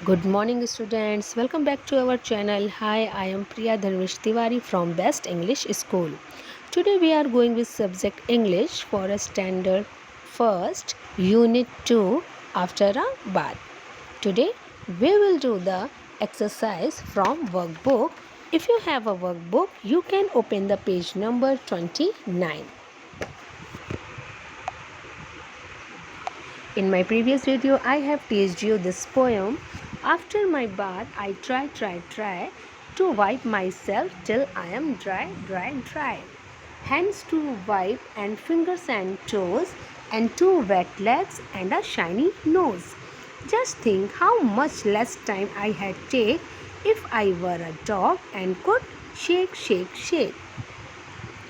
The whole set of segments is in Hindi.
Good morning, students. Welcome back to our channel. Hi, I am Priya Dharmesh Tiwari from Best English School. Today we are going with subject English for a standard first unit 2 after a bath. Today we will do the exercise from workbook. If you have a workbook, you can open the page number 29. In my previous video, I have teased you this poem. After my bath, I try to wipe myself till I am dry. Hands to wipe and fingers and toes and two wet legs and a shiny nose. Just think how much less time I had take if I were a dog and could shake.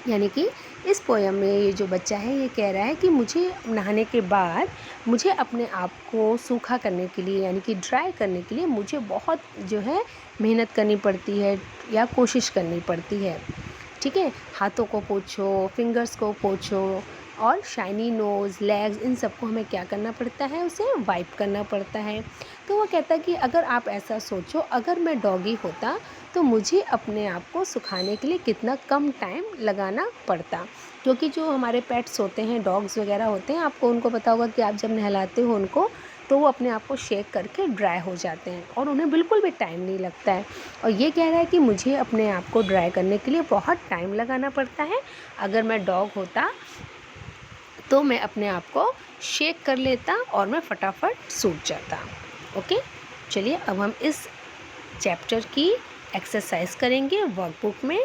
यानी कि इस पोयम में ये जो बच्चा है ये कह रहा है कि मुझे नहाने के बाद मुझे अपने आप को सूखा करने के लिए यानी कि ड्राई करने के लिए मुझे बहुत जो है मेहनत करनी पड़ती है या कोशिश करनी पड़ती है। ठीक है, हाथों को पोंछो, फिंगर्स को पोंछो और शाइनी नोज़, लेग्स, इन सबको हमें क्या करना पड़ता है, उसे वाइप करना पड़ता है। तो वो कहता है कि अगर आप ऐसा सोचो, अगर मैं डॉगी होता तो मुझे अपने आप को सुखाने के लिए कितना कम टाइम लगाना पड़ता। क्योंकि जो हमारे पेट्स होते हैं, डॉग्स वगैरह होते हैं, आपको उनको पता होगा कि आप जब नहलाते हो उनको तो वो अपने आप को शेक करके ड्राई हो जाते हैं और उन्हें बिल्कुल भी टाइम नहीं लगता है। और ये कह रहा है कि मुझे अपने आप को ड्राई करने के लिए बहुत टाइम लगाना पड़ता है। अगर मैं डॉग होता तो मैं अपने आप को शेक कर लेता और मैं फटाफट सूख जाता। ओके, चलिए अब हम इस चैप्टर की एक्सरसाइज करेंगे वर्कबुक में।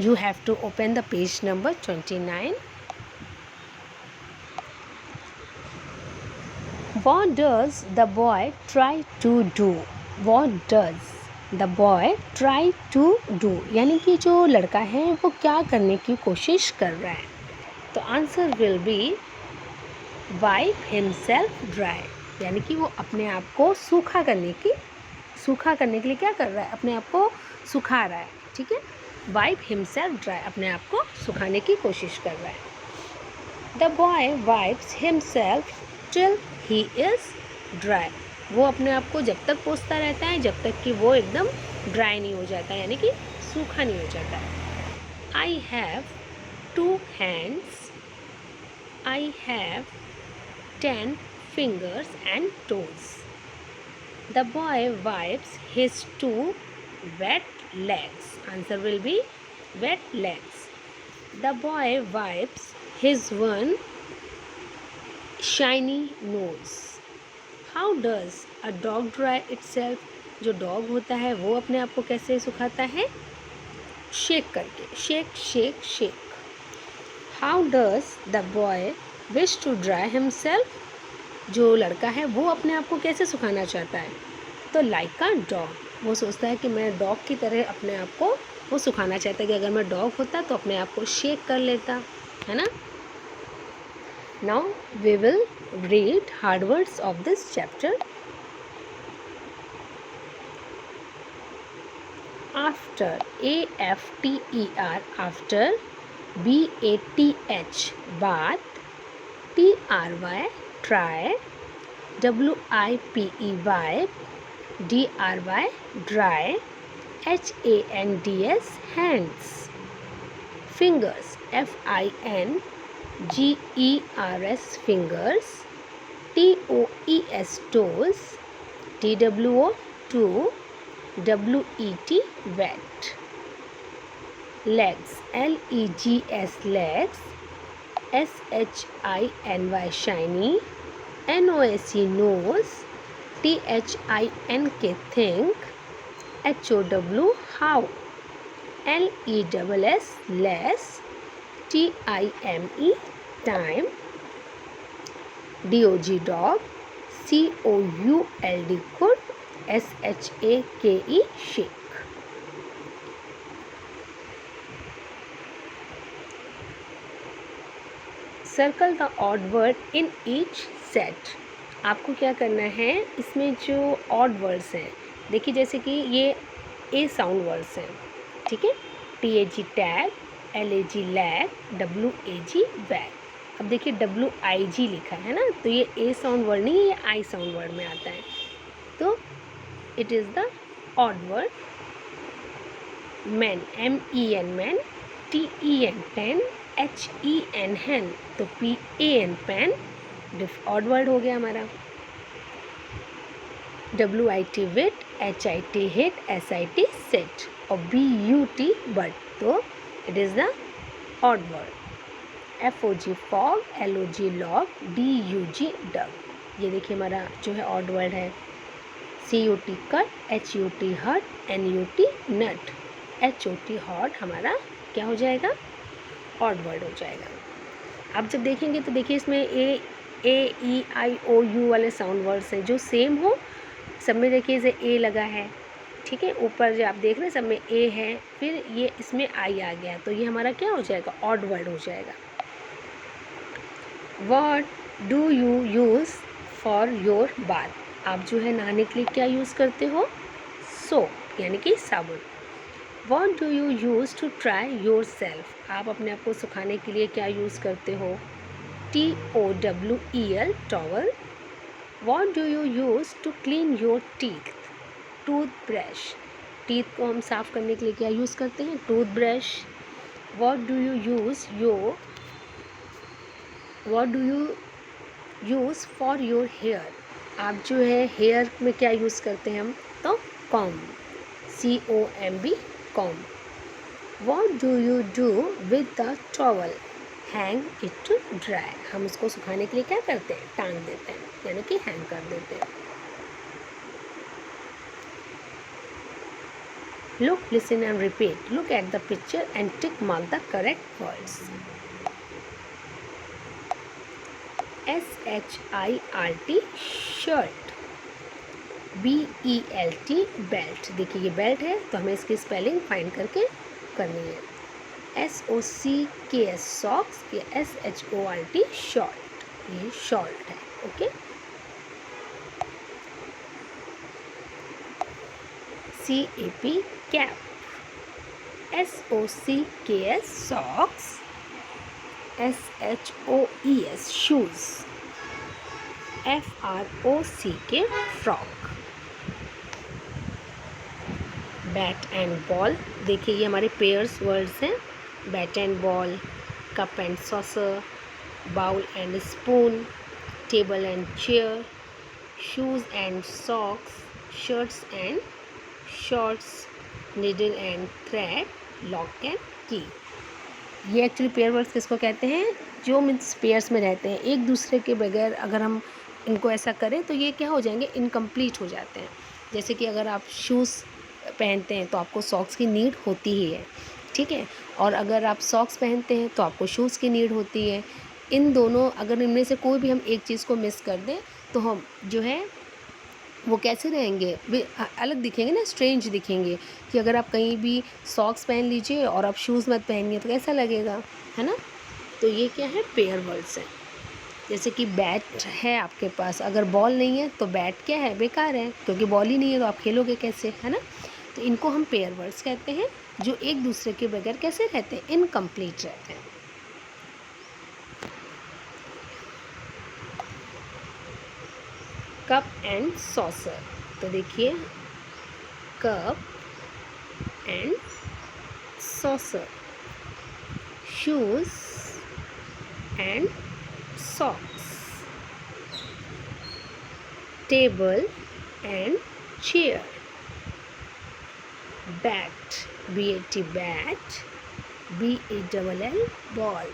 You have to open the page number 29। What does the boy try to do? What does the boy try to do? यानी कि जो लड़का है वो क्या करने की कोशिश कर रहा है। तो answer will be wipe himself dry, यानी कि वो अपने आप को सूखा करने के लिए क्या कर रहा है, अपने आप को सुखा रहा है। ठीक है, वाइप हिमसेल्फ ड्राई, अपने आप को सुखाने की कोशिश कर रहा है। The boy wipes himself till he is dry, वो अपने आप को जब तक पोंछता रहता है जब तक कि वो एकदम ड्राई नहीं हो जाता, यानी कि सूखा नहीं हो जाता है। I have 2 hands, I have 10 fingers and toes. The boy wipes his 2 wet legs. Answer will be wet legs. The boy wipes his 1 shiny nose. How does a dog dry itself? जो डॉग होता है वो अपने आप को कैसे सुखाता है, शेक करके, shake. How does the boy wish to dry himself? जो लड़का है वो अपने आप को कैसे सुखाना चाहता है, तो लाइक अ डॉग, वो सोचता है कि मैं डॉग की तरह अपने आप को वो सुखाना चाहता है कि अगर मैं डॉग होता तो अपने आप को शेक कर लेता, है ना। Now we will read hard words of this chapter. After, AFTER, after, BATH, bath, TRY, try, WIPE, wipe, DRY, dry, HANDS, hands, fingers, FINGERS, fingers, TOES, toes, TWO, two, WET, wet, legs, LEGS, legs, SHINY, shiny, NOSE, nose, THINK, think, HOW, how, LESS, less, TIME, time, DOG, dog, COULD, could, SHAKE, shake. Circle the odd word in each set. आपको क्या करना है, इसमें जो ऑड वर्ड्स हैं, देखिए जैसे कि ये ए साउंड वर्ड्स हैं, ठीक है, TAG tag, LAG lag, WAG वैग। अब देखिए WIG लिखा है ना, तो ये ए साउंड वर्ड नहीं है, ये आई साउंड वर्ड में आता है। तो it is the odd word. Man, MEN man, TEN ten, HEN hen, तो PAN पैन ऑड वर्ड हो गया हमारा. WIT विट, HIT हिट, SIT सेट और BUT बट, तो it is the odd word. FOG fog, LOG log, DUG डग. ये देखिए हमारा जो है ऑड वर्ड है. CUT कट, HUT हट, NUT नट, HOT हॉट हमारा क्या हो जाएगा, ऑड वर्ड हो जाएगा. आप जब देखेंगे तो देखिए इसमें AEIOU वाले साउंड वर्ड्स हैं जो सेम हो सब में. देखिए जैसे ए लगा है, ठीक है, ऊपर जो आप देख रहे हैं सब में ए है, फिर ये इसमें आई आ गया, तो ये हमारा क्या हो जाएगा, ऑड वर्ड हो जाएगा. What do you use for your bath. आप जो है नहाने के लिए क्या यूज़ करते हो, सोप यानी कि साबुन. What do you use to dry yourself. आप अपने आप को सुखाने के लिए क्या यूज़ करते हो, TOWEL towel. What do you use to clean your teeth. Toothbrush. Teeth को हम साफ़ करने के लिए क्या यूज़ करते हैं, toothbrush. What do you use for your hair. आप जो है हेयर में क्या यूज़ करते हैं हम, तो comb, COMB comb. What do you do with the towel. Hang it to dry. हम उसको सुखाने के लिए क्या करते हैं, टांग देते हैं, यानी कि हैंग कर देते हैं. Look, listen and repeat. Look at the picture and tick mark the correct words. SHIRT shirt. BELT belt. देखिए ये बेल्ट है तो हमें इसकी स्पेलिंग फाइंड करके करनी है. SOCKS सॉक्स, ये SHORT शॉर्ट, ये शॉर्ट है. Okay. CAP cap. SOCKS socks, SHOES shoes, FROCK frock. Bat and ball. देखिए ये हमारे पेयर्स वर्ड्स हैं. Bat and ball, cup and saucer, bowl and spoon, table and chair, shoes and socks, shirts and shorts, needle and thread, lock and key. ये एक्चुअली पेयर वर्ड्स किसको कहते हैं, जो मीन्स पेयर्स में रहते हैं. एक दूसरे के बगैर अगर हम इनको ऐसा करें तो ये क्या हो जाएंगे, इनकम्प्लीट हो जाते हैं. जैसे कि अगर आप शूज़ पहनते हैं तो आपको सॉक्स की नीड होती ही है, ठीक है, और अगर आप सॉक्स पहनते हैं तो आपको शूज़ की नीड होती है. इन दोनों, अगर इनमें से कोई भी हम एक चीज़ को मिस कर दें तो हम जो है वो कैसे रहेंगे, वे अलग दिखेंगे ना, स्ट्रेंज दिखेंगे. कि अगर आप कहीं भी सॉक्स पहन लीजिए और आप शूज़ मत पहनिए तो कैसा लगेगा, है ना. तो ये क्या है, पेयर वर्ड्स हैं. जैसे कि बैट है आपके पास, अगर बॉल नहीं है तो बैट क्या है, बेकार है, क्योंकि बॉल ही नहीं है तो आप खेलोगे कैसे, है ना. तो इनको हम पेयर वर्ड्स कहते हैं, जो एक दूसरे के बगैर कैसे रहते हैं, इनकम्प्लीट रहते हैं. Cup and saucer. तो देखिए cup and saucer, shoes and socks, table and chair, bat, BAT bat, BALL ball,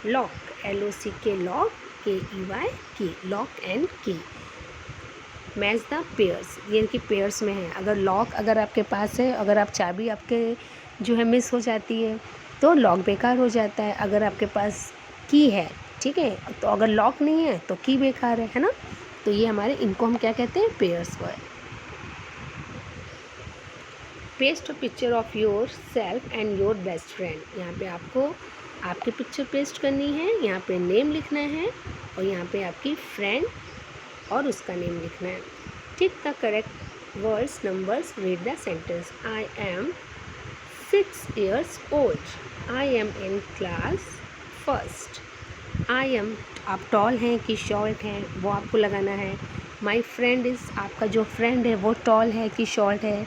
lock, LOCK lock, KEY key, lock and key. Match the pairs. ये कि पेयर्स में है. अगर लॉक अगर आपके पास है, अगर आप चाबी आपके जो है मिस हो जाती है तो लॉक बेकार हो जाता है. अगर आपके पास की है, ठीक है, तो अगर लॉक नहीं है तो की बेकार है ना. तो ये हमारे, इनको हम क्या कहते हैं, pairs word. Paste a picture of your self and your best friend. यहाँ पे आपको आपकी पिक्चर पेस्ट करनी है, यहाँ पे नेम लिखना है और यहाँ पे आपकी फ्रेंड और उसका नेम लिखना है. Tick the correct words, numbers, read the sentence. I am 6 years old. I am in class first. I am, आप टॉल हैं कि शॉर्ट हैं वो आपको लगाना है. माई फ्रेंड इज़, आपका जो फ्रेंड है वो टॉल है कि शॉर्ट है।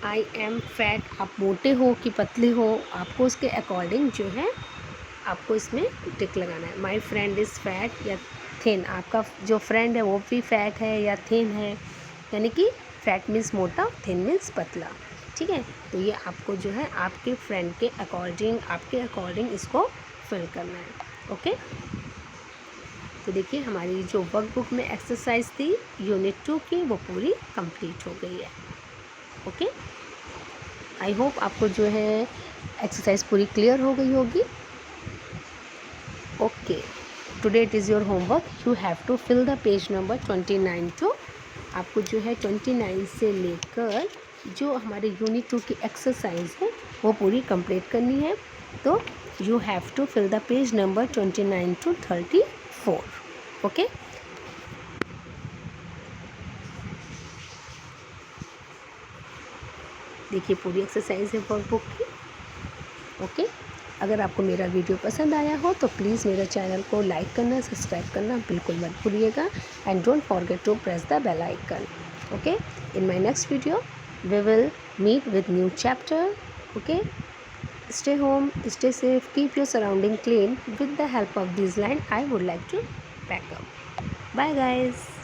आई एम फैट, आप मोटे हो कि पतले हो, आपको उसके अकॉर्डिंग जो है आपको इसमें टिक लगाना है। माई फ्रेंड इज़ फैट या थिन, आपका जो फ्रेंड है वो भी फैट है या थिन है, यानी कि फैट मीन्स मोटा, थिन मीन्स पतला। ठीक है, तो ये आपको जो है आपके फ्रेंड के अकॉर्डिंग इसको फिल करना है। ओके, तो देखिए हमारी जो वर्कबुक में एक्सरसाइज थी यूनिट 2 की वो पूरी कंप्लीट हो गई है। ओके, आई होप आपको जो है एक्सरसाइज पूरी क्लियर हो गई होगी। Okay, today it is your homework, you have to fill the page number 29 to, आपको जो है 29 से लेकर जो हमारे यूनिट 2 की एक्सरसाइज है वो पूरी कंप्लीट करनी है। तो you have to fill the page number 29 to 34। Okay, देखिए पूरी एक्सरसाइज है वर्कबुक की। ओके, अगर आपको मेरा वीडियो पसंद आया हो तो प्लीज़ मेरे चैनल को लाइक करना, सब्सक्राइब करना बिल्कुल मत भूलिएगा, and don't forget to press the bell icon. Okay, in my next video we will meet with new chapter. Okay, stay home, stay safe, keep your surrounding clean. With the help of this line I would like to pack up. Bye guys.